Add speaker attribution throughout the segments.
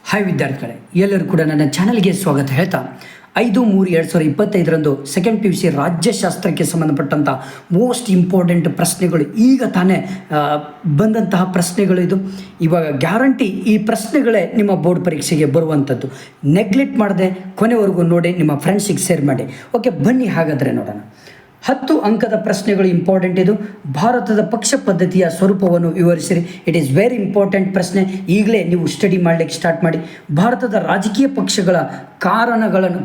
Speaker 1: Hi ವಿದ್ಯಾರ್ಥಿಗಳೇ, ಎಲ್ಲರೂ ಕೂಡ ನನ್ನ ಚಾನಲ್ಗೆ ಸ್ವಾಗತ ಹೇಳ್ತಾ 5/3/2025 ಸೆಕೆಂಡ್ PUC ರಾಜ್ಯಶಾಸ್ತ್ರಕ್ಕೆ ಸಂಬಂಧಪಟ್ಟಂಥ ಮೋಸ್ಟ್ ಇಂಪಾರ್ಟೆಂಟ್ ಪ್ರಶ್ನೆಗಳು ಈಗ ತಾನೇ ಬಂದಂತಹ ಪ್ರಶ್ನೆಗಳು. ಇವಾಗ ಗ್ಯಾರಂಟಿ ಈ ಪ್ರಶ್ನೆಗಳೇ ನಿಮ್ಮ ಬೋರ್ಡ್ ಪರೀಕ್ಷೆಗೆ ಬರುವಂಥದ್ದು. ನೆಗ್ಲೆಕ್ಟ್ ಮಾಡದೆ ಕೊನೆವರೆಗೂ ನೋಡಿ, ನಿಮ್ಮ ಫ್ರೆಂಡ್ಸಿಗೆ ಶೇರ್ ಮಾಡಿ. ಓಕೆ, ಬನ್ನಿ ಹಾಗಾದರೆ ನೋಡೋಣ. 10 ಅಂಕದ ಪ್ರಶ್ನೆಗಳು ಇಂಪಾರ್ಟೆಂಟ್. ಇದು ಭಾರತದ ಪಕ್ಷ ಪದ್ಧತಿಯ ಸ್ವರೂಪವನ್ನು ವಿವರಿಸಿರಿ. ಇಟ್ ಈಸ್ ವೆರಿ ಇಂಪಾರ್ಟೆಂಟ್ ಪ್ರಶ್ನೆ. ಈಗಲೇ ನೀವು ಸ್ಟಡಿ ಮಾಡಲಿಕ್ಕೆ ಸ್ಟಾರ್ಟ್ ಮಾಡಿ. ಭಾರತದ ರಾಜಕೀಯ ಪಕ್ಷಗಳ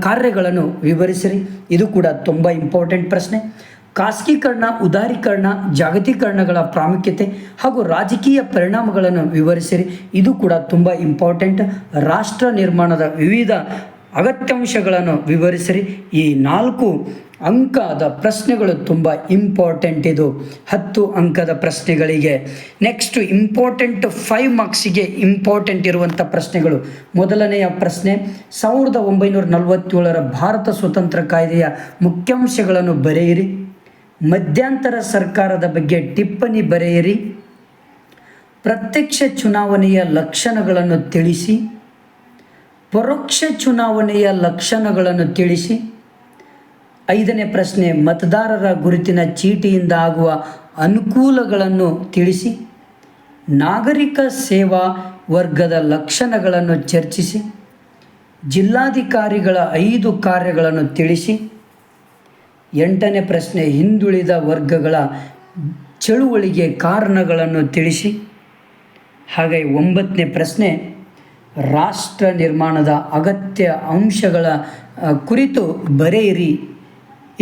Speaker 1: ಕಾರ್ಯಗಳನ್ನು ವಿವರಿಸಿರಿ. ಇದು ಕೂಡ ತುಂಬ ಇಂಪಾರ್ಟೆಂಟ್ ಪ್ರಶ್ನೆ. ಖಾಸಗೀಕರಣ, ಉದಾರೀಕರಣ, ಜಾಗತೀಕರಣಗಳ ಪ್ರಾಮುಖ್ಯತೆ ಹಾಗೂ ರಾಜಕೀಯ ಪರಿಣಾಮಗಳನ್ನು ವಿವರಿಸಿರಿ. ಇದು ಕೂಡ ತುಂಬ ಇಂಪಾರ್ಟೆಂಟ್. ರಾಷ್ಟ್ರ ನಿರ್ಮಾಣದ ವಿವಿಧ ಅಗತ್ಯಾಂಶಗಳನ್ನು ವಿವರಿಸಿರಿ. ಈ 4 ಅಂಕದ ಪ್ರಶ್ನೆಗಳು ತುಂಬ ಇಂಪಾರ್ಟೆಂಟ್. ಇದು 10 ಅಂಕದ ಪ್ರಶ್ನೆಗಳಿಗೆ. ನೆಕ್ಸ್ಟ್ ಇಂಪಾರ್ಟೆಂಟ್ 5 ಮಾರ್ಕ್ಸಿಗೆ ಇಂಪಾರ್ಟೆಂಟ್ ಇರುವಂಥ ಪ್ರಶ್ನೆಗಳು. ಮೊದಲನೆಯ ಪ್ರಶ್ನೆ, 1947 ಭಾರತ ಸ್ವತಂತ್ರ ಕಾಯ್ದೆಯ ಮುಖ್ಯಾಂಶಗಳನ್ನು ಬರೆಯಿರಿ. ಮಧ್ಯಂತರ ಸರ್ಕಾರದ ಬಗ್ಗೆ ಟಿಪ್ಪಣಿ ಬರೆಯಿರಿ. ಪ್ರತ್ಯಕ್ಷ ಚುನಾವಣೆಯ ಲಕ್ಷಣಗಳನ್ನು ತಿಳಿಸಿ. ಪರೋಕ್ಷ ಚುನಾವಣೆಯ ಲಕ್ಷಣಗಳನ್ನು ತಿಳಿಸಿ. 5ನೇ ಪ್ರಶ್ನೆ, ಮತದಾರರ ಗುರುತಿನ ಚೀಟಿಯಿಂದ ಆಗುವ ಅನುಕೂಲಗಳನ್ನು ತಿಳಿಸಿ. ನಾಗರಿಕ ಸೇವಾ ವರ್ಗದ ಲಕ್ಷಣಗಳನ್ನು ಚರ್ಚಿಸಿ. ಜಿಲ್ಲಾಧಿಕಾರಿಗಳ 5 ಕಾರ್ಯಗಳನ್ನು ತಿಳಿಸಿ. 8ನೇ ಪ್ರಶ್ನೆ, ಹಿಂದುಳಿದ ವರ್ಗಗಳ ಚಳುವಳಿಗೆ ಕಾರಣಗಳನ್ನು ತಿಳಿಸಿ. ಹಾಗೆ 9ನೇ ಪ್ರಶ್ನೆ, ರಾಷ್ಟ್ರ ನಿರ್ಮಾಣದ ಅಗತ್ಯ ಅಂಶಗಳ ಕುರಿತು ಬರೆಯಿರಿ.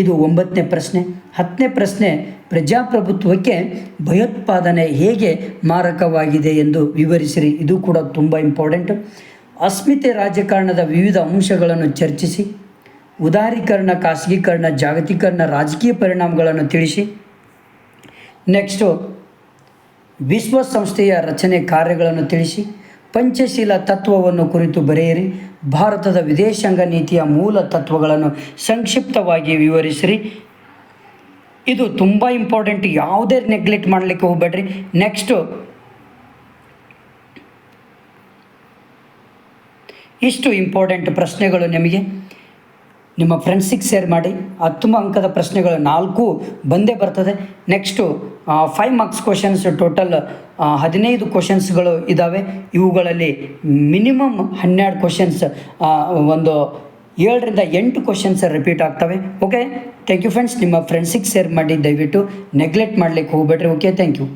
Speaker 1: ಇದು 9ನೇ ಪ್ರಶ್ನೆ. 10ನೇ ಪ್ರಶ್ನೆ, ಪ್ರಜಾಪ್ರಭುತ್ವಕ್ಕೆ ಭಯೋತ್ಪಾದನೆ ಹೇಗೆ ಮಾರಕವಾಗಿದೆ ಎಂದು ವಿವರಿಸಿರಿ. ಇದು ಕೂಡ ತುಂಬ ಇಂಪಾರ್ಟೆಂಟ್. ಅಸ್ಮಿತೆ ರಾಜಕಾರಣದ ವಿವಿಧ ಅಂಶಗಳನ್ನು ಚರ್ಚಿಸಿ. ಉದಾರೀಕರಣ, ಖಾಸಗೀಕರಣ, ಜಾಗತೀಕರಣ, ರಾಜಕೀಯ ಪರಿಣಾಮಗಳನ್ನು ತಿಳಿಸಿ. ನೆಕ್ಸ್ಟು ವಿಶ್ವಸಂಸ್ಥೆಯ ರಚನೆ ಕಾರ್ಯಗಳನ್ನು ತಿಳಿಸಿ. ಪಂಚಶೀಲ ತತ್ವವನ್ನು ಕುರಿತು ಬರೆಯಿರಿ. ಭಾರತದ ವಿದೇಶಾಂಗ ನೀತಿಯ ಮೂಲ ತತ್ವಗಳನ್ನು ಸಂಕ್ಷಿಪ್ತವಾಗಿ ವಿವರಿಸಿರಿ. ಇದು ತುಂಬ ಇಂಪಾರ್ಟೆಂಟ್. ಯಾವುದೇ ನೆಗ್ಲೆಕ್ಟ್ ಮಾಡಲಿಕ್ಕೆ ಹೋಗಬೇಡ್ರಿ. ನೆಕ್ಸ್ಟು ಇಷ್ಟು ಇಂಪಾರ್ಟೆಂಟ್ ಪ್ರಶ್ನೆಗಳು ನಿಮಗೆ ನಿಮ್ಮ ಫ್ರೆಂಡ್ಸಿಗೆ ಶೇರ್ ಮಾಡಿ. 10 ಅಂಕದ ಪ್ರಶ್ನೆಗಳು 4 ಬಂದೇ ಬರ್ತದೆ. ನೆಕ್ಸ್ಟು 5 ಮಾರ್ಕ್ಸ್ ಕ್ವಶನ್ಸ್, ಟೋಟಲ್ 15 ಕ್ವಶನ್ಸ್ಗಳು ಇದ್ದಾವೆ. ಇವುಗಳಲ್ಲಿ ಮಿನಿಮಮ್ 12 ಕ್ವಶನ್ಸ್, ಒಂದು 7ರಿಂದ 8 ಕ್ವಶನ್ಸ್ ರಿಪೀಟ್ ಆಗ್ತವೆ. Okay, thank you friends. ನಿಮ್ಮ ಫ್ರೆಂಡ್ಸಿಗೆ ಶೇರ್ ಮಾಡಿ. ದಯವಿಟ್ಟು ನೆಗ್ಲೆಕ್ಟ್ ಮಾಡಲಿಕ್ಕೆ ಹೋಗಬೇಡ್ರಿ. Okay, thank you.